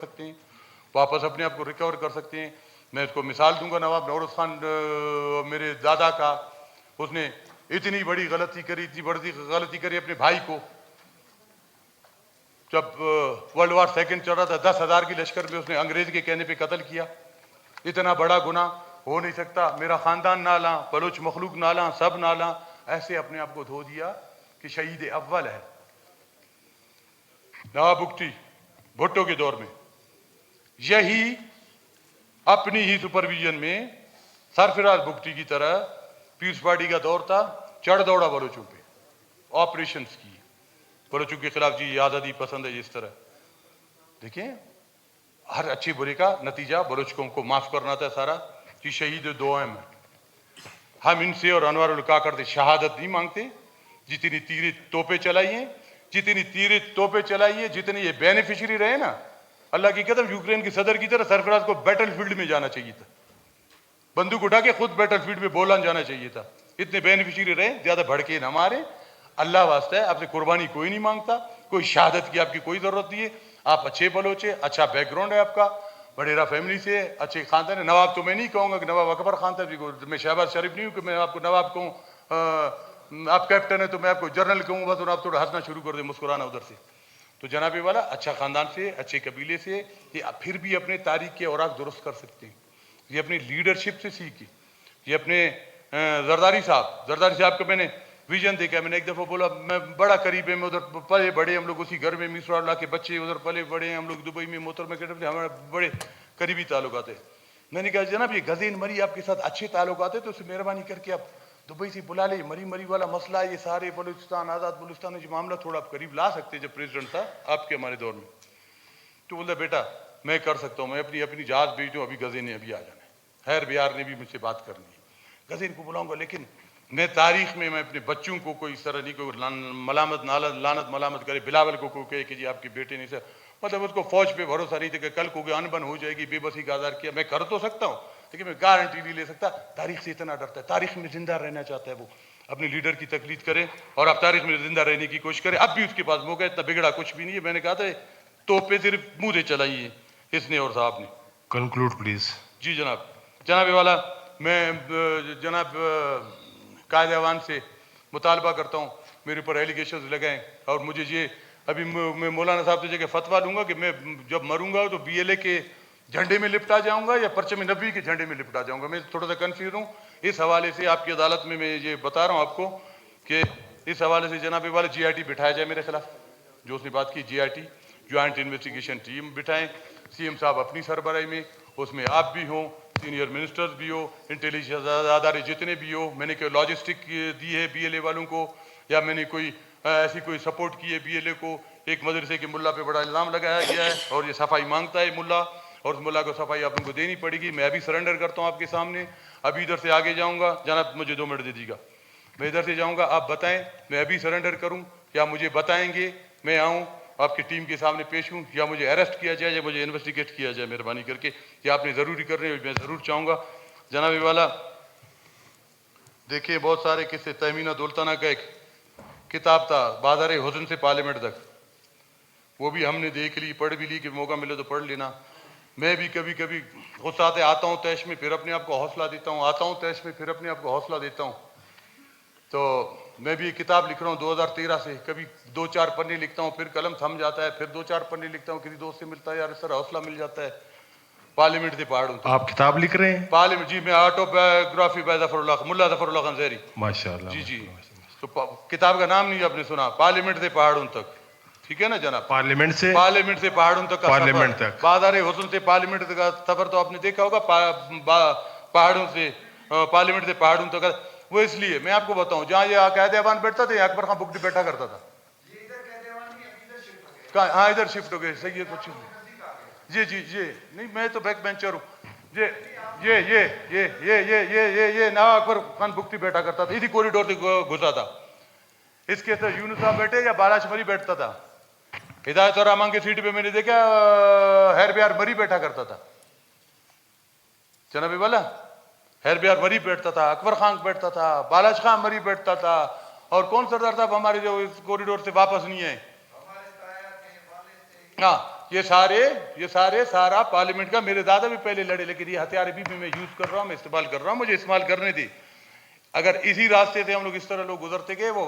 सकते हैं, वापस अपने आप को रिकवर कर सकते हैं। मैं इसको मिसाल दूंगा नवाब नौरोज खान मेरे दादा का, उसने इतनी बड़ी गलती करी, इतनी बड़ी गलती करी अपने भाई को। जब वर्ल्ड वार सेकंड चल रहा था 10,000 की लश्कर में उसने अंग्रेज के कहने पे कत्ल किया। इतना बड़ा गुनाह हो नहीं सकता, मेरा खानदान नाला, बलोच मखलूक नाला, सब नाला, ऐसे अपने आप को धो दिया कि शहीद अव्वल है। नवाब बुख्ती भुट्टो के दौर में यही अपनी ही सुपरविजन में सरफराज बुख्ती की तरह पीस पार्टी का दौर था, चढ़ दौड़ा बलोचों पे, ऑपरेशंस की बलोचों के खिलाफ। जी आज़ादी पसंद है, जिस तरह देखिए हर अच्छे बुरे का नतीजा बलोचों को माफ करना था सारा। कि शहीद दो हैं, हम इनसे और अनवर उल काकर से शहादत नहीं मांगते। जितनी तीर तोपे चलाइए, जितनी तीर तोपे चलाइए, जितने ये बेनिफिशियरी रहे ना, अल्लाह की कसम यूक्रेन के सदर की तरह सरफराज को बैटल फील्ड में जाना चाहिए था, बंदूक उठा के खुद बैटल फील्ड में बोलान जाना चाहिए था। इतने बेनिफिशियरी रहे, ज्यादा भड़के न मारे। अल्लाह वास्ता है, आपसे कुर्बानी कोई नहीं मांगता, कोई शहादत की आपकी कोई जरूरत नहीं है। आप अच्छे बलोचे, अच्छा बैकग्राउंड है आपका, बडेरा फैमिली से, अच्छे खानदान है। नवाब तो मैं नहीं कहूँगा कि नवाब अकबर खान था, मैं शहबाज शरीफ नहीं हूँ कि मैं आपको नवाब कहूँ। आप कैप्टन है तो मैं आपको जनरल कहूँ, बस और आप थोड़ा हंसना शुरू कर दे, मुस्कुराना उधर से। तो जनाबे वाला अच्छा खानदान से, अच्छे कबीले से, ये फिर भी अपने तारीख के औराक दुरुस्त कर सकते हैं। ये अपनी लीडरशिप से सीखी। ये अपने जरदारी साहब का मैंने विजन देखा। मैंने एक दफ़ा बोला, मैं बड़ा करीब है, मैं उधर पले बड़े हम लोग उसी घर में, मिसरा के बच्चे उधर पले बड़े हैं हम लोग, दुबई में मोहतरमा के हमारे बड़े करीबी ताल्लुकात है। मैंने कहा जनाब ये गज़ीन मरी आपके साथ अच्छे ताल्लुकात है, तो उसे मेहरबानी करके आप दुबई से बुला ले, मरी वाला मसला, ये सारे बलूचिस्तान, आज़ाद बलूचिस्तान में जो मामला थोड़ा आप करीब ला सकते जब प्रेसिडेंट था आपके हमारे दौर में। तो बोलता बेटा मैं कर सकता हूँ, मैं अपनी जहाज भेज दूँ, अभी गज़ीन ने अभी आ जाना है, हैर बिहार ने भी मुझसे बात करनी है, गज़ीन को बुलाऊंगा। लेकिन मैं तारीख में मैं अपने बच्चों को कोई इस तरह नहीं, कोई लानत मलामत करे, बिलावल को कहे कि जी आपके बेटे ने से, मतलब उसको फौज पे भरोसा नहीं था कि कल को अनबन हो जाएगी, बेबसी का आज़ार किया। मैं कर तो सकता हूँ लेकिन मैं गारंटी नहीं ले सकता। तारीख से इतना डरता है, तारीख में जिंदा रहना चाहता है वो, अपने लीडर की तकलीद करे और आप तारीख में जिंदा रहने की कोशिश करें। अब भी उसके पास मौका, इतना बिगड़ा कुछ भी नहीं है। मैंने कहा था तोपे सिर्फ मुंह से चलाइए इसने और साहब ने। Conclude please. जी जनाब वाला, मैं जनाब कायदे अवान से मुतालबा करता हूँ मेरे ऊपर एलिगेशन लगाएं। और मुझे ये अभी मैं मौलाना साहब से जगह फतवा लूँगा कि मैं जब मरूंगा तो BLA के झंडे में लिपटा जाऊँगा या परचम नबी के झंडे में लिपटा जाऊँगा। मैं थोड़ा सा कन्फ्यूज हूँ इस हवाले से। आपकी अदालत में मैं ये बता रहा हूँ आपको कि इस हवाले से जनाब वाले GIT बिठाया जाए मेरे खिलाफ, जो उसने बात की GIT ज्वाइंट इन्वेस्टिगेशन टीम बिठाएं, CM साहब अपनी सरबराही में, उसमें आप भी हो, सीनियर मिनिस्टर्स भी हो, इंटेलिजेंस अदारे जितने भी हो। मैंने कोई लॉजिस्टिक दी है BLA वालों को, या मैंने कोई ऐसी कोई सपोर्ट की है BLA को। एक मदरसे के मुल्ला पे बड़ा इल्ज़ाम लगाया गया है और ये सफाई मांगता है मुल्ला, और उस मुल्ला को सफाई आप उनको देनी पड़ेगी। मैं अभी सरेंडर करता हूँ आपके सामने, अभी इधर से आगे जाऊँगा। जनाब मुझे 2 मिनट दे दीजिएगा, मैं इधर से जाऊँगा, आप बताएं मैं अभी सरेंडर करूँ या मुझे बताएंगे मैं आऊँ आपकी टीम के सामने पेश हूँ, या मुझे अरेस्ट किया जाए या मुझे इन्वेस्टिगेट किया जाए मेहरबानी करके। या आपने ज़रूरी कर रहे हो, मैं ज़रूर चाहूँगा। जनाब वाला देखिए बहुत सारे किस्से, तहमीना दुल्ताना का एक किताब था बाज़ार हुस्न से पार्लियामेंट तक, वो भी हमने देख ली, पढ़ भी ली कि मौका मिले तो पढ़ लेना। मैं भी कभी कभी गुस्सा आते आता हूँ तैश में, फिर अपने आप को हौसला देता हूँ, आता हूँ तैश में, फिर अपने आप को हौसला देता हूँ। तो मैं भी एक किताब लिख रहा हूँ 2013 से, कभी 2-4 पन्ने लिखता हूँ, फिर कलम थम जाता है, फिर 2-4 पन्ने लिखता हूँ, किसी दोस्त से मिलता है यार इस तरह हौसला मिल जाता है। पार्लियामेंट से पहाड़ हूँ। आप किताब लिख रहे हैं? पार्लियामेंट, जी मैं ऑटोबायोग्राफी बाय मुल्ला ज़फरुल्लाह खान ज़हरी। माशाअल्लाह। जी तो किताब का नाम नहीं आपने सुना, पार्लियामेंट से पहाड़ों तक, ठीक है ना जनाब? पार्लियामेंट से पहाड़ों तक का पार्लियामेंट सफर, तक, बाज़ार हुस्न से पार्लियामेंट तक का सफर तो आपने देखा होगा। पहाड़ों से पार्लियामेंट से पहाड़ों तक का। वो इसलिए मैं आपको बताऊं, जहाँ ये कायदे अवान बैठता था, अकबर खान बुकटी बैठा करता था। हाँ इधर शिफ्ट हो गए, सही है कुछ। जी नहीं मैं तो बैक बेंचर हूँ। ये नवाब अकबर खान बुकटी बैठा करता था, इसी कॉरिडोर से घुसा था। इसके साथ यूनुस साहब बैठे या बालाशमरी बैठता था। हिदायत और रहमान की सीट पे मैंने देखा हैर बिहार मरी बैठा करता था। जनाबी वाला हैर बिहार मरी बैठता था, अकबर खान बैठता था, बालाश खान मरी बैठता था। और कौन सरदार साहब हमारे जो इस कॉरिडोर से वापस नहीं है? हाँ یہ سارا پارلیمنٹ کا، میرے دادا بھی پہلے لڑے، لیکن یہ ہتھیار بھی میں یوز کر رہا ہوں، میں استعمال کر رہا ہوں، مجھے استعمال کرنے دی. اگر اسی راستے سے ہم لوگ اس طرح لوگ گزرتے گئے وہ